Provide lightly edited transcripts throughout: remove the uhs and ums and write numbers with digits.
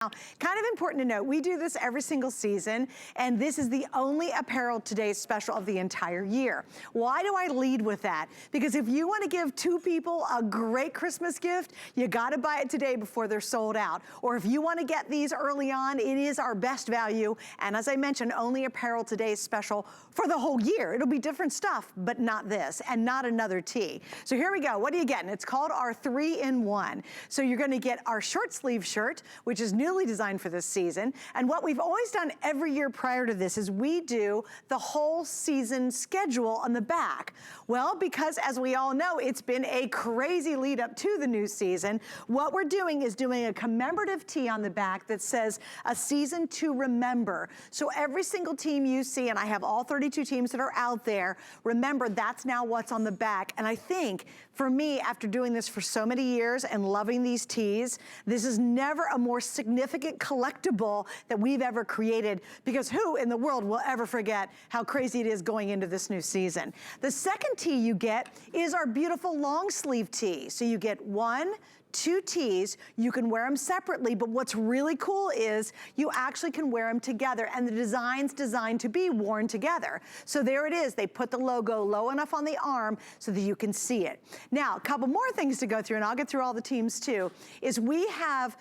Now, kind of important to note, we do this every single season, and this is the only Apparel Today special of the entire year. Why do I lead with that? Because if you want to give two people a great Christmas gift, you got to buy it today before they're sold out. Or if you want to get these early on, it is our best value. And as I mentioned, only Apparel Today special for the whole year. It'll be different stuff, but not this, and not another tee. So here we go. What are you getting? It's called our 3-in-1. So you're going to get our short sleeve shirt, which is newly designed for this season. And what we've always done every year prior to this is we do the whole season schedule on the back. Well, because as we all know, it's been a crazy lead up to the new season, what we're doing is doing a commemorative tee on the back that says a season to remember. So every single team you see, and I have all 32 teams that are out there, remember that's now what's on the back. And I think for me, after doing this for so many years and loving these tees, this is never a more significant collectible that we've ever created, because who in the world will ever forget how crazy it is going into this new season? The second tee you get is our beautiful long sleeve tee. So you get 1, 2 tees, you can wear them separately, but what's really cool is you actually can wear them together, and the design's designed to be worn together. So there it is, they put the logo low enough on the arm so that you can see it. Now, a couple more things to go through, and I'll get through all the teams too, is we have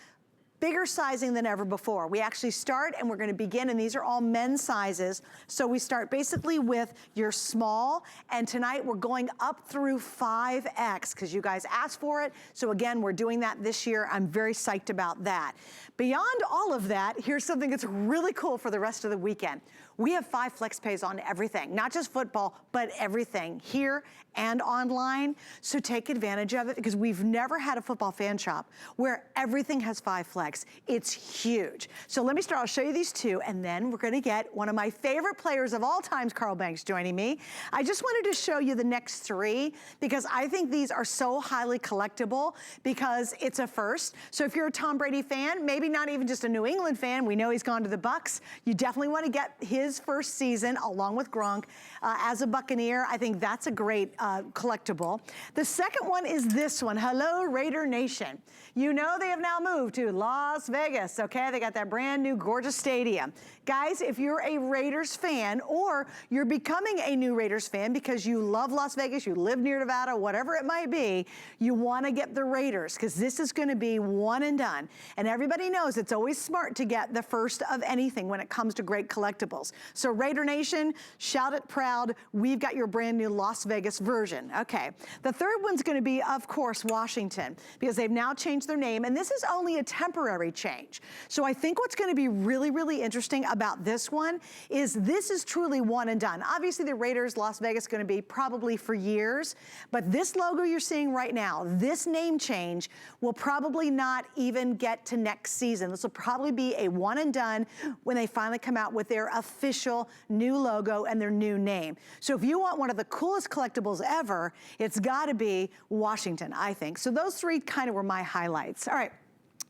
bigger sizing than ever before. We actually start, and we're gonna begin, and these are all men's sizes. So we start basically with your small, and tonight we're going up through 5X, because you guys asked for it. So again, we're doing that this year. I'm very psyched about that. Beyond all of that, here's something that's really cool for the rest of the weekend. We have 5 flex pays on everything, not just football, but everything here and online. So take advantage of it, because we've never had a football fan shop where everything has 5 flex. It's huge. So let me start, I'll show you these 2, and then we're gonna get one of my favorite players of all times, Carl Banks, joining me. I just wanted to show you the next 3, because I think these are so highly collectible, because it's a first. So if you're a Tom Brady fan, maybe not even just a New England fan, we know he's gone to the Bucs, you definitely wanna get his first season along with Gronk as a Buccaneer. I think that's a great collectible. The second one is this one. Hello, Raider Nation. You know they have now moved to Las Vegas, okay? They got that brand new gorgeous stadium. Guys, if you're a Raiders fan, or you're becoming a new Raiders fan because you love Las Vegas, you live near Nevada, whatever it might be, you wanna get the Raiders, because this is gonna be one and done. And everybody knows it's always smart to get the first of anything when it comes to great collectibles. So Raider Nation, shout it proud, we've got your brand new Las Vegas version. Okay, the third one's gonna be, of course, Washington, because they've now changed their name, and this is only a temporary change. So I think what's gonna be really, really interesting about this one is this is truly one and done. Obviously the Raiders, Las Vegas, gonna be probably for years, but this logo you're seeing right now, this name change, will probably not even get to next season. This will probably be a one and done when they finally come out with their official new logo and their new name. So if you want one of the coolest collectibles ever, it's gotta be Washington, I think. So those 3 kind of were my highlights. All right.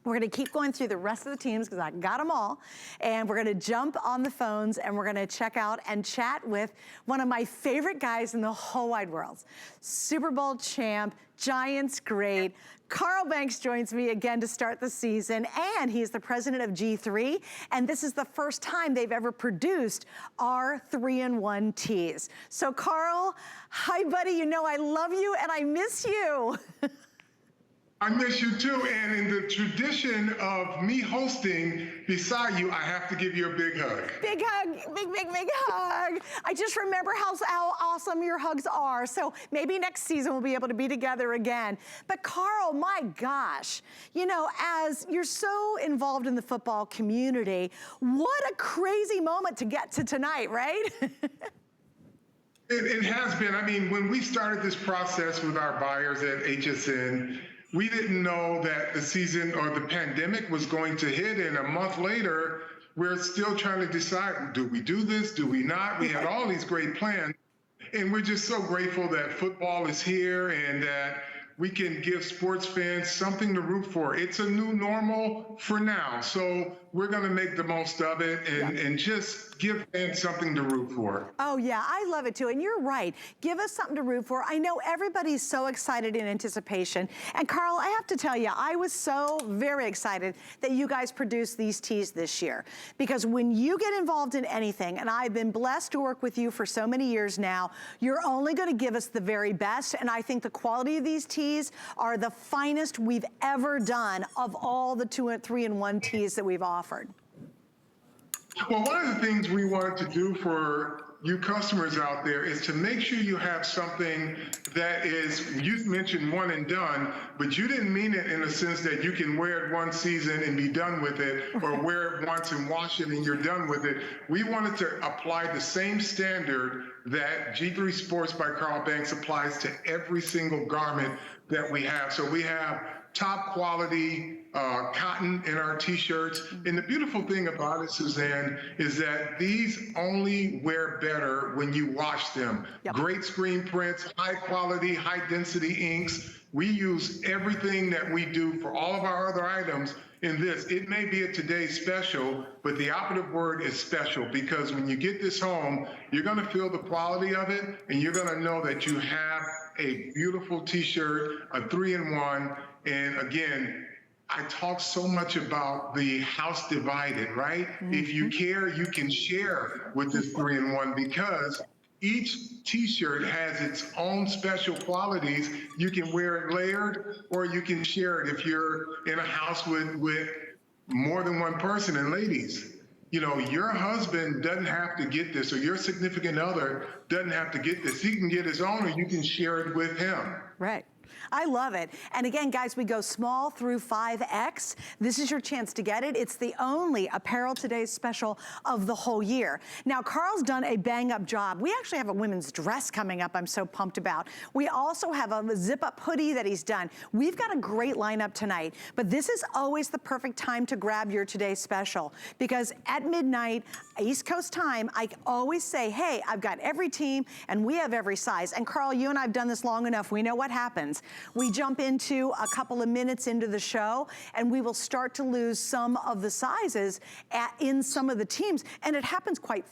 We're gonna keep going through the rest of the teams, because I got them all. And we're gonna jump on the phones, and we're gonna check out and chat with one of my favorite guys in the whole wide world. Super Bowl champ, Giants great. Carl Banks joins me again to start the season, and he's the president of G3, and this is the first time they've ever produced our 3-in-1 tees. So Carl, hi buddy, you know I love you and I miss you. I miss you too, and in the tradition of me hosting beside you, I have to give you a big hug. Big hug, big, big, big hug. I just remember how awesome your hugs are, so maybe next season we'll be able to be together again. But Carl, my gosh, you know, as you're so involved in the football community, what a crazy moment to get to tonight, right? It has been. I mean, when we started this process with our buyers at HSN, we didn't know that the season or the pandemic was going to hit, and a month later, we're still trying to decide, do we do this, do we not? We had all these great plans, and we're just so grateful that football is here and that we can give sports fans something to root for. It's a new normal for now. So we're going to make the most of it and just give fans something to root for. Oh yeah, I love it too. And you're right. Give us something to root for. I know everybody's so excited in anticipation. And Carl, I have to tell you, I was so very excited that you guys produced these tees this year. Because when you get involved in anything, and I've been blessed to work with you for so many years now, you're only going to give us the very best. And I think the quality of these tees are the finest we've ever done of all the 2 and 3-in-1 tees that we've offered. Well, one of the things we wanted to do for you customers out there is to make sure you have something that is, you mentioned one and done, but you didn't mean it in the sense that you can wear it one season and be done with it, or wear it once and wash it and you're done with it. We wanted to apply the same standard that G3 Sports by Carl Banks applies to every single garment that we have. So we have top quality cotton in our t-shirts. And the beautiful thing about it, Suzanne, is that these only wear better when you wash them. Yep. Great screen prints, high quality, high density inks. We use everything that we do for all of our other items in this. It may be a today's special, but the operative word is special, because when you get this home, you're gonna feel the quality of it, and you're gonna know that you have a beautiful t-shirt, a 3-in-1. And again, I talk so much about the house divided, right? Mm-hmm. If you care, you can share with this 3-in-1, because each t-shirt has its own special qualities. You can wear it layered, or you can share it if you're in a house with more than one person. And ladies, you know, your husband doesn't have to get this, or your significant other doesn't have to get this. He can get his own, or you can share it with him. Right. I love it. And again, guys, we go small through 5X. This is your chance to get it. It's the only Apparel Today's special of the whole year. Now, Carl's done a bang-up job. We actually have a women's dress coming up I'm so pumped about. We also have a zip-up hoodie that he's done. We've got a great lineup tonight, but this is always the perfect time to grab your Today's special, because at midnight, East Coast time, I always say, hey, I've got every team and we have every size. And Carl, you and I have done this long enough. We know what happens. We jump into a couple of minutes into the show and we will start to lose some of the sizes in some of the teams, and it happens quite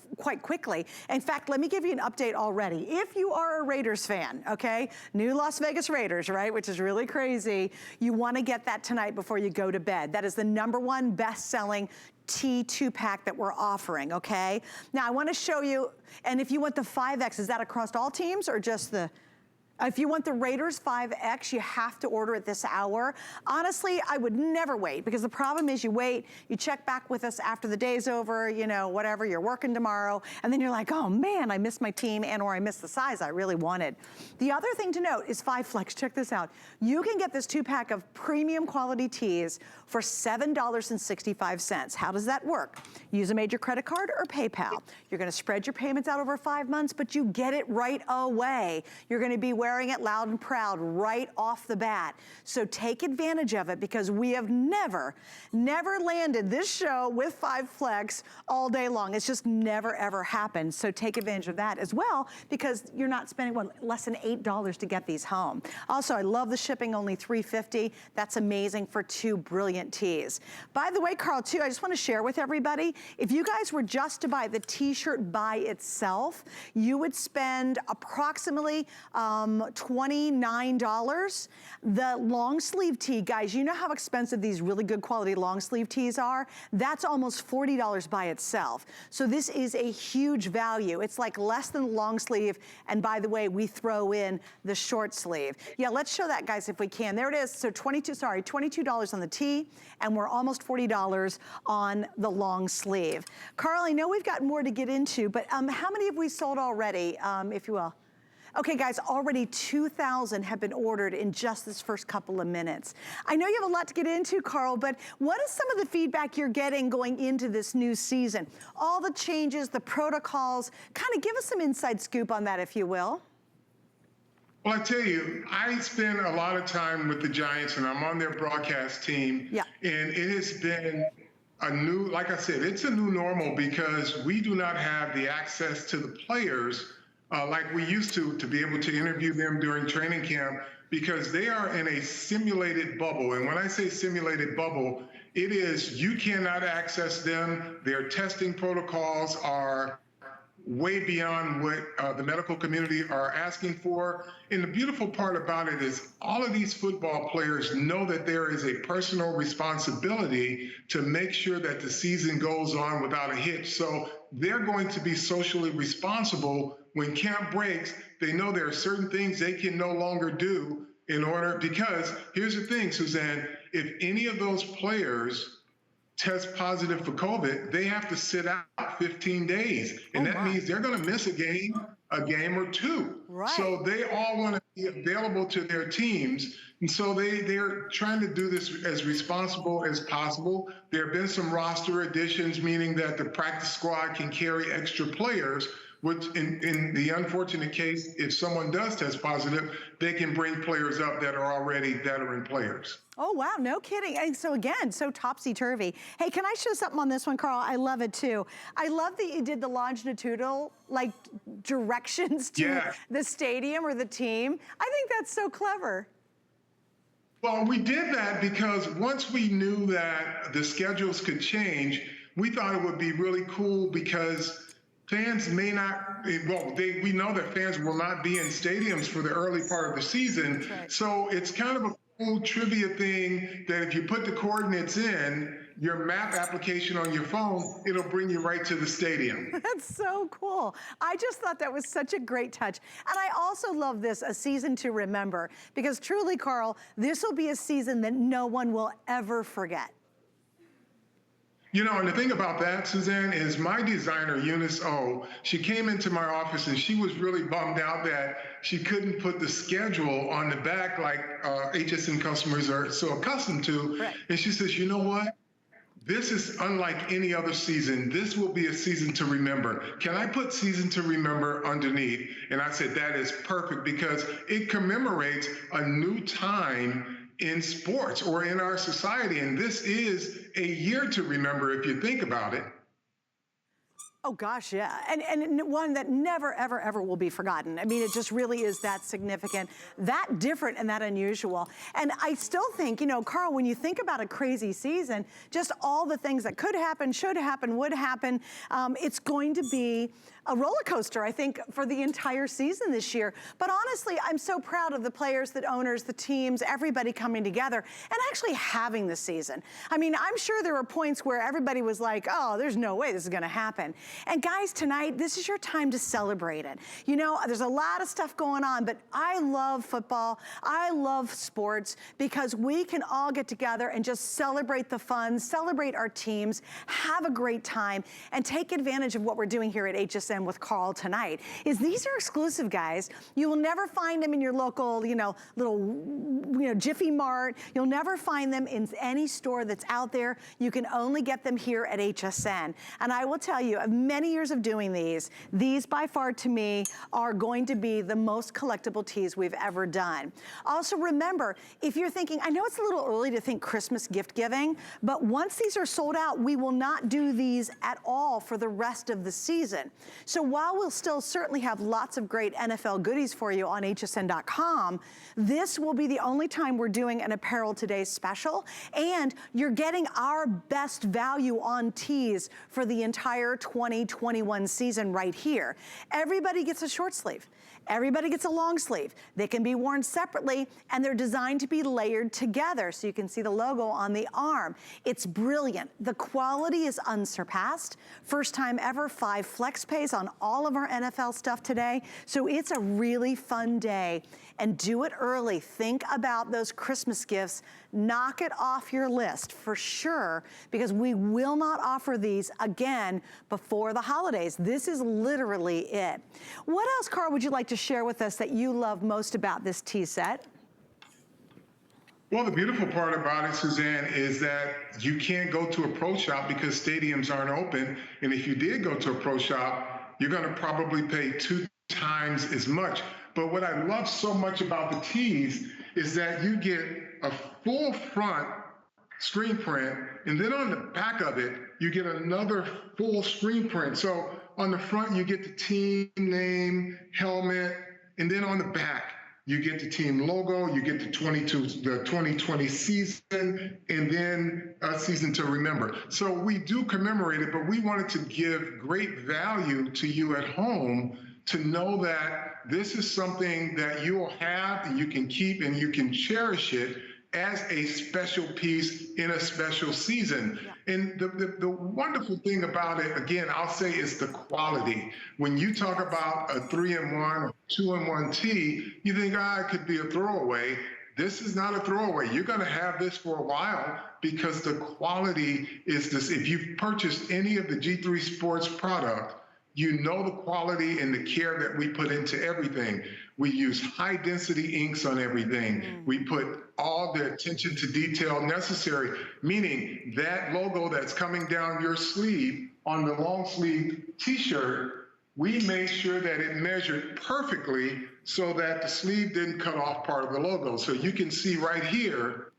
quickly. In fact, let me give you an update already. If you are a Raiders fan, okay, new Las Vegas Raiders, right, which is really crazy, you want to get that tonight before you go to bed. That is the #1 best-selling T2-pack that we're offering, okay? Now, I want to show you, and if you want the 5X, is that across all teams or just the... If you want the Raiders 5X, you have to order it this hour. Honestly, I would never wait, because the problem is you wait, you check back with us after the day's over, you know, whatever, you're working tomorrow, and then you're like, oh man, I missed my team or I missed the size I really wanted. The other thing to note is 5Flex. Check this out. You can get this 2-pack of premium quality tees for $7.65. How does that work? Use a major credit card or PayPal. You're gonna spread your payments out over 5 months, but you get it right away. You're gonna be wearing it loud and proud right off the bat. So take advantage of it, because we have never landed this show with 5Flex all day long. It's just never ever happened. So take advantage of that as well, because you're not spending less than $8 to get these home. Also, I love the shipping, only $3.50. That's amazing for 2 brilliant tees. By the way, Carl, too, I just want to share with everybody, if you guys were just to buy the t-shirt by itself, you would spend approximately $29. The long sleeve tee, guys, you know how expensive these really good quality long sleeve tees are? That's almost $40 by itself. So this is a huge value. It's like less than long sleeve. And by the way, we throw in the short sleeve. Yeah, let's show that, guys, if we can. There it is. So $22 on the tee, and we're almost $40 on the long sleeve. Carl, I know we've got more to get into, but how many have we sold already, if you will? Okay, guys, already 2,000 have been ordered in just this first couple of minutes. I know you have a lot to get into, Carl, but what is some of the feedback you're getting going into this new season? All the changes, the protocols, kind of give us some inside scoop on that, if you will. Well, I tell you, I spend a lot of time with the Giants, and I'm on their broadcast team. Yeah. And it has been a new, like I said, it's a new normal, because we do not have the access to the players like we used to be able to interview them during training camp because they are in a simulated bubble. And when I say simulated bubble, it is you cannot access them. Their testing protocols are way beyond what the medical community are asking for. And the beautiful part about it is all of these football players know that there is a personal responsibility to make sure that the season goes on without a hitch. So they're going to be socially responsible when camp breaks. They know there are certain things they can no longer do in order, because here's the thing, Suzanne, if any of those players test positive for COVID, they have to sit out 15 days. And that means they're going to miss a game or two. Right. So they all want to be available to their teams. And so they're trying to do this as responsible as possible. There have been some roster additions, meaning that the practice squad can carry extra players, which in the unfortunate case, if someone does test positive, they can bring players up that are already veteran players. Oh, wow, no kidding. And so again, so topsy-turvy. Hey, can I show something on this one, Carl? I love it too. I love that you did the longitudinal, like, directions to the stadium or the team. I think that's so clever. Well, we did that because once we knew that the schedules could change, we thought it would be really cool because fans may not, well, we know that fans will not be in stadiums for the early part of the season. Right. So it's kind of a cool trivia thing that if you put the coordinates in your map application on your phone, it'll bring you right to the stadium. That's so cool. I just thought that was such a great touch. And I also love this, a season to remember, because truly, Carl, this will be a season that no one will ever forget. You know, and the thing about that, Suzanne, is my designer, Eunice O, she came into my office and she was really bummed out that she couldn't put the schedule on the back like HSN customers are so accustomed to. Right. And she says, you know what? This is unlike any other season. This will be a season to remember. Can I put season to remember underneath? And I said, that is perfect because it commemorates a new time in sports or in our society. And this is a year to remember if you think about it. Oh gosh, yeah, and one that never, ever, ever will be forgotten. I mean, it just really is that significant, that different, and that unusual. And I still think, you know, Carl, when you think about a crazy season, just all the things that could happen, should happen, would happen, it's going to be a roller coaster, I think, for the entire season this year. But honestly, I'm so proud of the players, the owners, the teams, everybody coming together and actually having the season. I mean, I'm sure there were points where everybody was like, oh, there's no way this is gonna happen. And guys, tonight, this is your time to celebrate it. You know, there's a lot of stuff going on, but I love football, I love sports, because we can all get together and just celebrate the fun, celebrate our teams, have a great time, and take advantage of what we're doing here at HSN with Carl tonight. These are exclusive, guys. You will never find them in your local, little Jiffy Mart. You'll never find them in any store that's out there. You can only get them here at HSN. And I will tell you, of many years of doing these by far to me are going to be the most collectible tees we've ever done. Also remember, if you're thinking, I know it's a little early to think Christmas gift giving, but once these are sold out, we will not do these at all for the rest of the season. So while we'll still certainly have lots of great NFL goodies for you on hsn.com, this will be the only time we're doing an Apparel Today special, and you're getting our best value on tees for the entire 2021 season right here. Everybody gets a short sleeve. Everybody gets a long sleeve. They can be worn separately, and they're designed to be layered together, so you can see the logo on the arm. It's brilliant. The quality is unsurpassed. First time ever, 5 flex pays on all of our NFL stuff today. So it's a really fun day, and do it early. Think about those Christmas gifts. Knock it off your list for sure, because we will not offer these again before the holidays. This is literally it. What else, Carl, would you like to share with us that you love most about this tee set? Well, the beautiful part about it, Suzanne, is that you can't go to a pro shop because stadiums aren't open. And if you did go to a pro shop, you're going to probably pay 2 times as much. But what I love so much about the tees is that you get a full front screen print And then on the back of it, you get another full screen print. So on the front, you get the team name, helmet, and then on the back, you get the team logo, you get the 2020 season, and then a season to remember. So we do commemorate it, but we wanted to give great value to you at home to know that this is something that you will have and you can keep and you can cherish it as a special piece in a special season. Yeah. And the wonderful thing about it, again, I'll say, is the quality. When you talk about a 3-in-1 or 2-in-1 tee, you think, it could be a throwaway. This is not a throwaway. You're going to have this for a while because the quality is this. If you've purchased any of the G3 Sports product, you know the quality and the care that we put into everything. We use high density inks on everything. We put all the attention to detail necessary, meaning that logo that's coming down your sleeve on the long sleeve t-shirt, we made sure that it measured perfectly so that the sleeve didn't cut off part of the logo. So you can see right here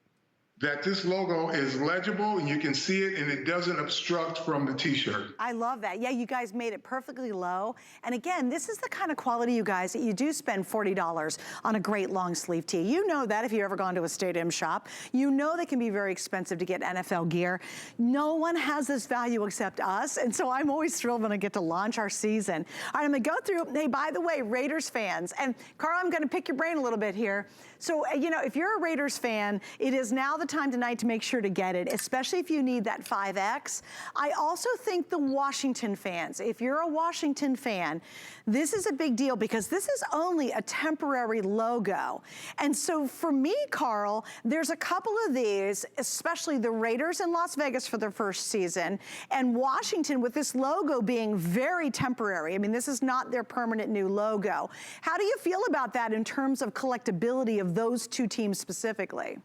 that this logo is legible and you can see it and it doesn't obstruct from the t-shirt. I love that. Yeah, you guys made it perfectly low. And again, this is the kind of quality, you guys, that you do spend $40 on a great long sleeve tee. You know that if you've ever gone to a stadium shop. You know they can be very expensive to get NFL gear. No one has this value except us. And so I'm always thrilled when I get to launch our season. All right, I'm gonna go through, hey, by the way, Raiders fans. And Carl, I'm gonna pick your brain a little bit here. So, you know, if you're a Raiders fan, it is now the time tonight to make sure to get it, especially if you need that 5X. I also think the Washington fans, if you're a Washington fan, this is a big deal because this is only a temporary logo. And so for me, Carl, there's a couple of these, especially the Raiders in Las Vegas for their first season, and Washington with this logo being very temporary. I mean, this is not their permanent new logo. How do you feel about that in terms of collectability of those two teams specifically?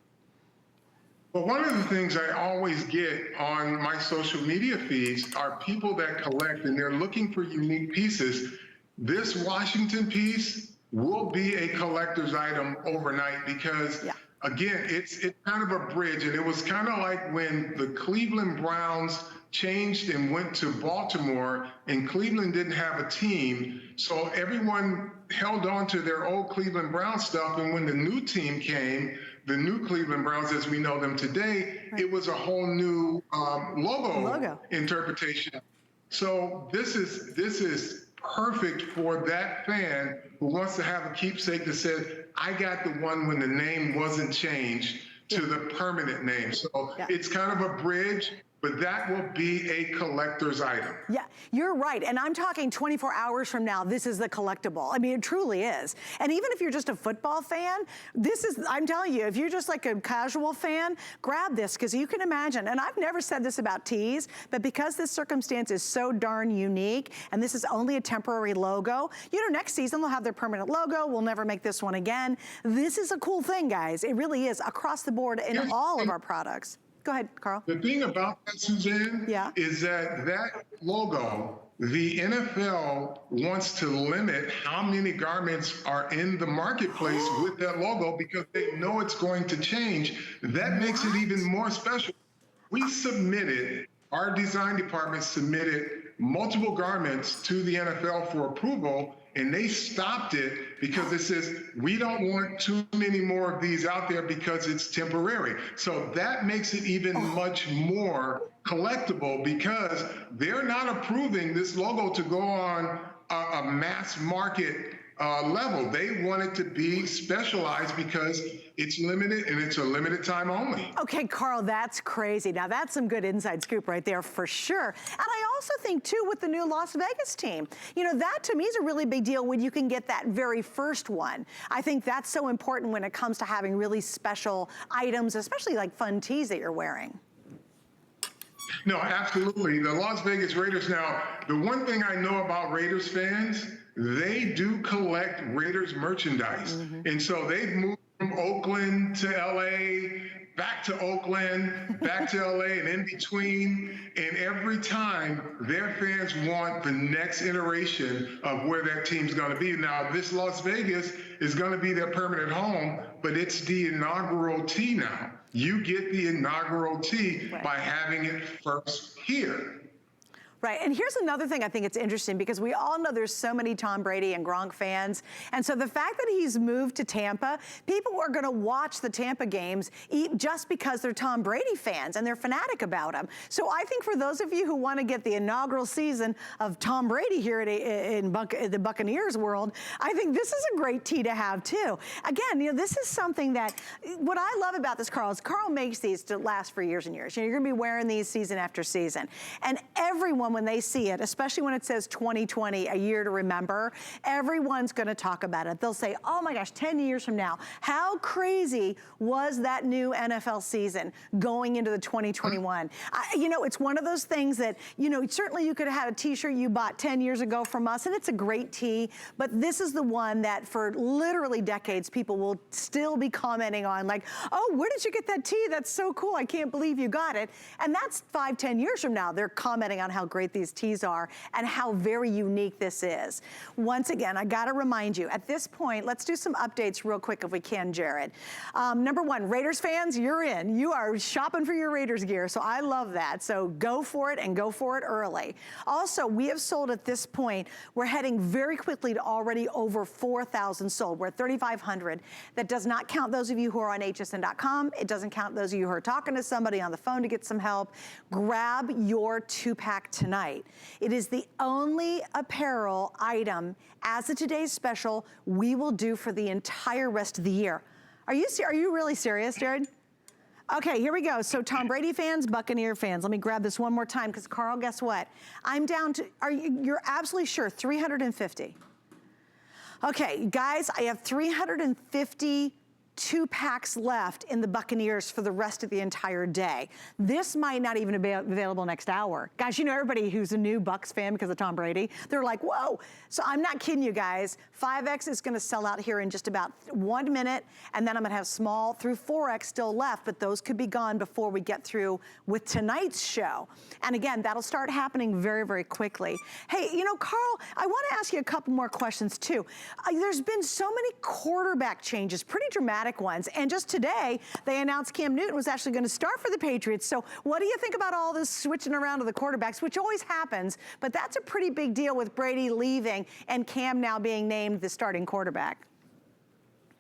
Well, one of the things I always get on my social media feeds are people that collect and they're looking for unique pieces. This Washington piece will be a collector's item overnight because, again, it's kind of a bridge. And it was kind of like when the Cleveland Browns changed and went to Baltimore and Cleveland didn't have a team. So everyone held on to their old Cleveland Browns stuff. And when the new team came, the new Cleveland Browns as we know them today, it was a whole new logo interpretation. So this is perfect for that fan who wants to have a keepsake that said, I got the one when the name wasn't changed to the permanent name. So it's kind of a bridge, but that will be a collector's item. Yeah, you're right. And I'm talking 24 hours from now, this is the collectible. I mean, it truly is. And even if you're just a football fan, this is, I'm telling you, if you're just like a casual fan, grab this because you can imagine, and I've never said this about tees, but because this circumstance is so darn unique, and this is only a temporary logo, you know, next season they'll have their permanent logo. We'll never make this one again. This is a cool thing, guys. It really is across the board in all of our products. Go ahead, Carl. The thing about that, Suzanne, is that logo, the NFL wants to limit how many garments are in the marketplace with that logo because they know it's going to change. That makes it even more special. We submitted, our design department submitted multiple garments to the NFL for approval, and they stopped it because it says, we don't want too many more of these out there because it's temporary. So that makes it even much more collectible because they're not approving this logo to go on a mass market level. They want it to be specialized because it's limited and it's a limited time only. Okay, Carl, that's crazy. Now that's some good inside scoop right there for sure. And I also think too with the new Las Vegas team, you know, that to me is a really big deal when you can get that very first one. I think that's so important when it comes to having really special items, especially like fun tees that you're wearing. No, absolutely. The Las Vegas Raiders now, the one thing I know about Raiders fans, they do collect Raiders merchandise. And so they've moved from Oakland to LA, back to Oakland, back to LA, and in between. And every time their fans want the next iteration of where that team's going to be. Now, this Las Vegas is going to be their permanent home, but it's the inaugural tee now. you get the inaugural tee by having it first here. Right, and here's another thing I think it's interesting because we all know there's so many Tom Brady and Gronk fans, and so the fact that he's moved to Tampa, people are gonna watch the Tampa games just because they're Tom Brady fans and they're fanatic about him. So I think for those of you who wanna get the inaugural season of Tom Brady here in the Buccaneers world, I think this is a great tee to have too. Again, you know, this is something that, what I love about this, Carl, is Carl makes these to last for years and years. You know, you're gonna be wearing these season after season, and everyone, when they see it, especially when it says 2020, a year to remember, everyone's gonna talk about it. They'll say, oh my gosh, 10 years from now, how crazy was that new NFL season going into the 2021? You know, it's one of those things that, you know, certainly you could have had a t-shirt you bought 10 years ago from us, and it's a great tee, but this is the one that for literally decades, people will still be commenting on, like, oh, where did you get that tee? That's so cool, I can't believe you got it. And that's 5-10 years from now, they're commenting on how great these tees are and how very unique this is. Once again, I gotta remind you, at this point, let's do some updates real quick if we can, Jared. Number one, Raiders fans, you're in. You are shopping for your Raiders gear, so I love that. So go for it and go for it early. Also, we have sold at this point, we're heading very quickly to already over 4,000 sold. We're at 3,500. That does not count those of you who are on hsn.com. It doesn't count those of you who are talking to somebody on the phone to get some help. Grab your 2-pack tonight. It is the only apparel item as a today's special we will do for the entire rest of the year. Are you really serious, Jared? Okay, here we go. So Tom Brady fans, Buccaneer fans, let me grab this one more time because Carl, guess what? I'm down to, you're absolutely sure, 350. Okay, guys, I have 350 2-packs left in the Buccaneers for the rest of the entire day. This might not even be available next hour. Guys, you know everybody who's a new Bucs fan because of Tom Brady, they're like, whoa. So I'm not kidding you guys. 5X is gonna sell out here in just about 1 minute, and then I'm gonna have small through 4X still left, but those could be gone before we get through with tonight's show. And again, that'll start happening very, very quickly. Hey, you know, Carl, I wanna ask you a couple more questions too. There's been so many quarterback changes, pretty dramatic ones. And just today, they announced Cam Newton was actually going to start for the Patriots. So what do you think about all this switching around of the quarterbacks, which always happens, but that's a pretty big deal with Brady leaving and Cam now being named the starting quarterback?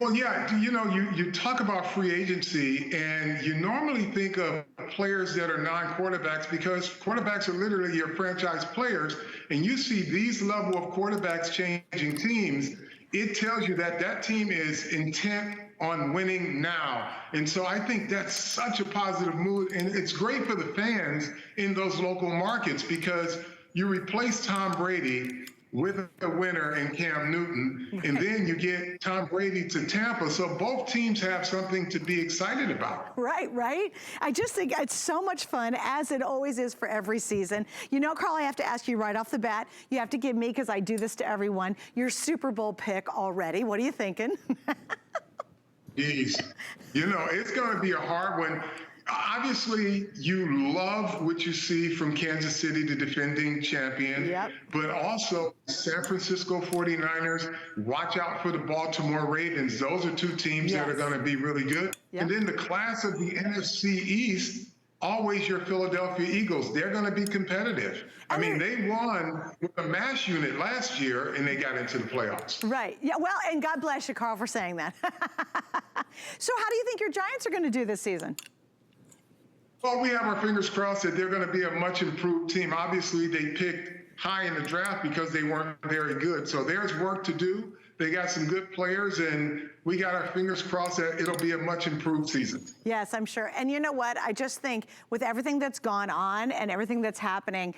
Well, yeah, you know, you talk about free agency, and you normally think of players that are non-quarterbacks because quarterbacks are literally your franchise players, and you see these level of quarterbacks changing teams, it tells you that that team is intent on winning now. And so I think that's such a positive move, and it's great for the fans in those local markets because you replace Tom Brady with a winner in Cam Newton, and then you get Tom Brady to Tampa. So both teams have something to be excited about. Right, right. I just think it's so much fun, as it always is for every season. You know, Carl, I have to ask you right off the bat, you have to give me, because I do this to everyone, your Super Bowl pick already. What are you thinking? Jeez. You know, it's going to be a hard one. Obviously, you love what you see from Kansas City, the defending champion, but also San Francisco 49ers. Watch out for the Baltimore Ravens. Those are two teams that are going to be really good. And then the class of the NFC East, always your Philadelphia Eagles. They're going to be competitive. I mean, they won with a mass unit last year, and they got into the playoffs. Right. Yeah, well, and God bless you, Carl, for saying that. So how do you think your Giants are going to do this season? Well, we have our fingers crossed that they're going to be a much improved team. Obviously, they picked high in the draft because they weren't very good. So there's work to do. They got some good players, and we got our fingers crossed that it'll be a much improved season. Yes, I'm sure. And you know what? I just think with everything that's gone on and everything that's happening,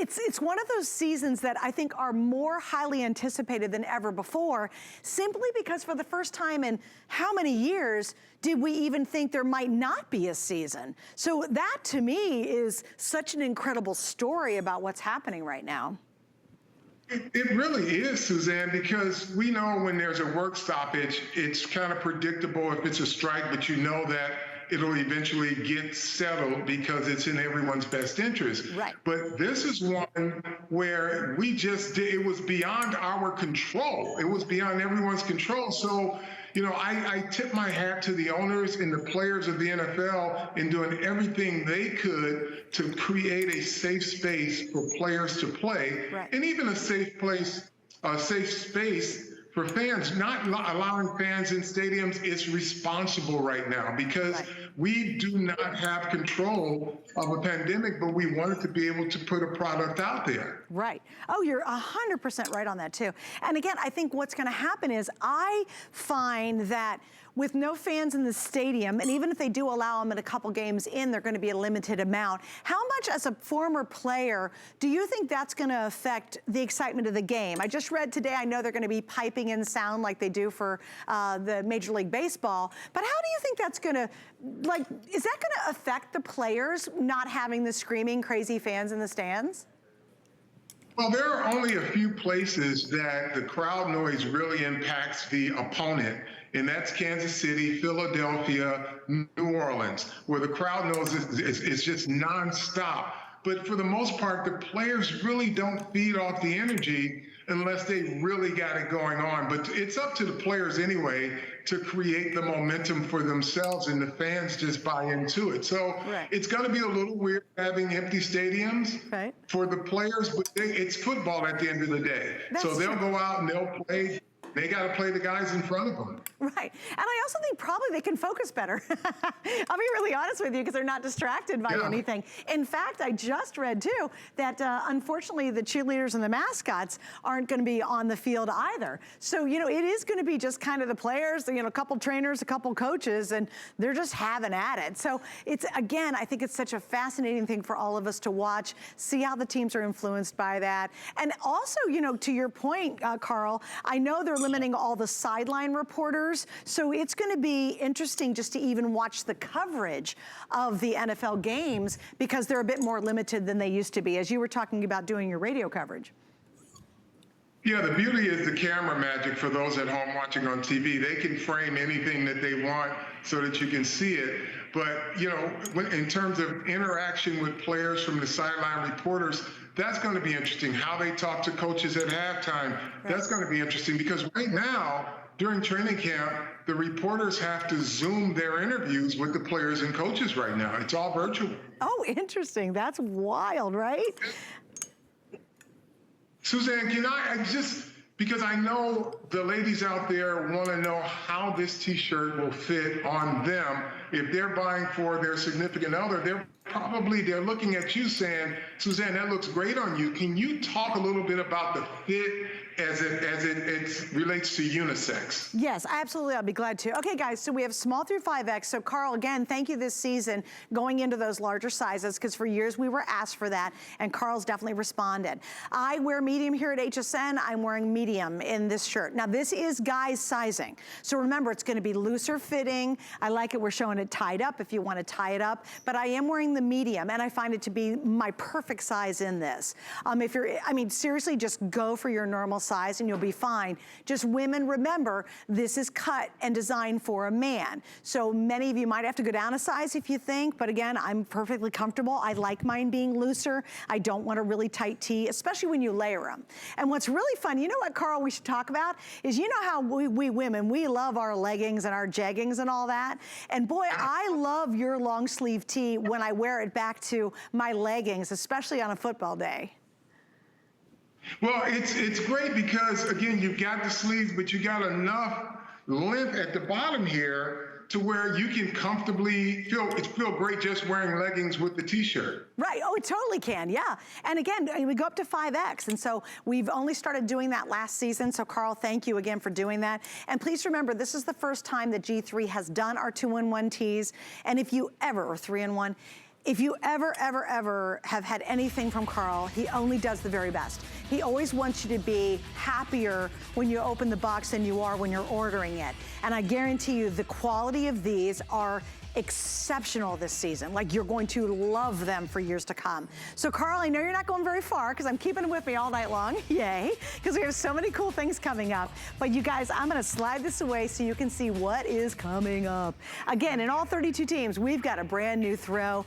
it's one of those seasons that I think are more highly anticipated than ever before, simply because for the first time in how many years did we even think there might not be a season? So that, to me, is such an incredible story about what's happening right now. It really is, Suzanne, because we know when there's a work stoppage, it's kind of predictable if it's a strike, but you know that it'll eventually get settled because it's in everyone's best interest. Right. But this is one where it was beyond our control. It was beyond everyone's control. So you know, I tip my hat to the owners and the players of the NFL in doing everything they could to create a safe space for players to play, right. and even a safe space for fans. Not allowing fans in stadiums is responsible right now because right. we do not have control of a pandemic, but we wanted to be able to put a product out there. Right. Oh, you're 100% right on that too. And again, I think what's going to happen is I find that with no fans in the stadium, and even if they do allow them in a couple games in, they're going to be a limited amount. How much, as a former player, do you think that's going to affect the excitement of the game? I just read today, I know they're going to be piping in sound like they do for the Major League Baseball, but how do you think that's going to, like, is that going to affect the players not having the screaming, crazy fans in the stands? Well, there are only a few places that the crowd noise really impacts the opponent, and that's Kansas City, Philadelphia, New Orleans, where the crowd noise is just nonstop. But for the most part, the players really don't feed off the energy unless they really got it going on. But it's up to the players anyway to create the momentum for themselves, and the fans just buy into it. So right. It's going to be a little weird having empty stadiums right. for the players, but it's football at the end of the day. That's so they'll true. go out and they'll play. They got to play the guys in front of them. Right. And I also think probably they can focus better. I'll be really honest with you because they're not distracted by anything. In fact, I just read too that unfortunately the cheerleaders and the mascots aren't going to be on the field either. So, you know, it is going to be just kind of the players, you know, a couple trainers, a couple coaches, and they're just having at it. So it's, again, I think it's such a fascinating thing for all of us to watch, see how the teams are influenced by that. And also, you know, to your point, Carl, I know they're limiting all the sideline reporters, so it's going to be interesting just to even watch the coverage of the NFL games because they're a bit more limited than they used to be, as you were talking about doing your radio coverage. Yeah, the beauty is the camera magic for those at home watching on TV. They can frame anything that they want so that you can see it. But, you know, in terms of interaction with players from the sideline reporters, that's going to be interesting. How they talk to coaches at halftime, that's going to be interesting because right now, during training camp, the reporters have to Zoom their interviews with the players and coaches right now. It's all virtual. Oh, interesting. That's wild, right? Suzanne, can I just, because I know the ladies out there want to know how this t-shirt will fit on them. If they're buying for their significant other, they're looking at you saying, Suzanne, that looks great on you. Can you talk a little bit about the fit as it relates to unisex? Yes, absolutely. I'll be glad to. Okay, guys, so we have small through 5X. So, Carl, again, thank you this season going into those larger sizes because for years we were asked for that, and Carl's definitely responded. I wear medium here at HSN. I'm wearing medium in this shirt. Now, this is guys sizing. So remember, it's going to be looser fitting. I like it. We're showing it tied up if you want to tie it up, but I am wearing the medium, and I find it to be my perfect size in this. If you're, I mean, seriously, just go for your normal size and you'll be fine. Just women, remember, this is cut and designed for a man. So many of you might have to go down a size if you think, but again, I'm perfectly comfortable. I like mine being looser. I don't want a really tight tee, especially when you layer them. And what's really fun, you know what, Carl, we should talk about, is you know how we women, we love our leggings and our jeggings and all that. And boy, I love your long sleeve tee when I wear it back to my leggings, especially on a football day. Well, it's great because, again, you've got the sleeves, but you got enough length at the bottom here to where you can comfortably feel great just wearing leggings with the t-shirt. Right, oh, it totally can, yeah. And again, we go up to 5X, and so we've only started doing that last season, so Carl, thank you again for doing that. And please remember, this is the first time that G3 has done our 2-in-1 tees, and if you ever, or 3-in-1, if you ever have had anything from Carl, he only does the very best. He always wants you to be happier when you open the box than you are when you're ordering it. And I guarantee you the quality of these are exceptional this season. Like, you're going to love them for years to come. So Carl, I know you're not going very far because I'm keeping it with me all night long. Yay, because we have so many cool things coming up. But you guys, I'm going to slide this away so you can see what is coming up. Again, in all 32 teams, we've got a brand new throw.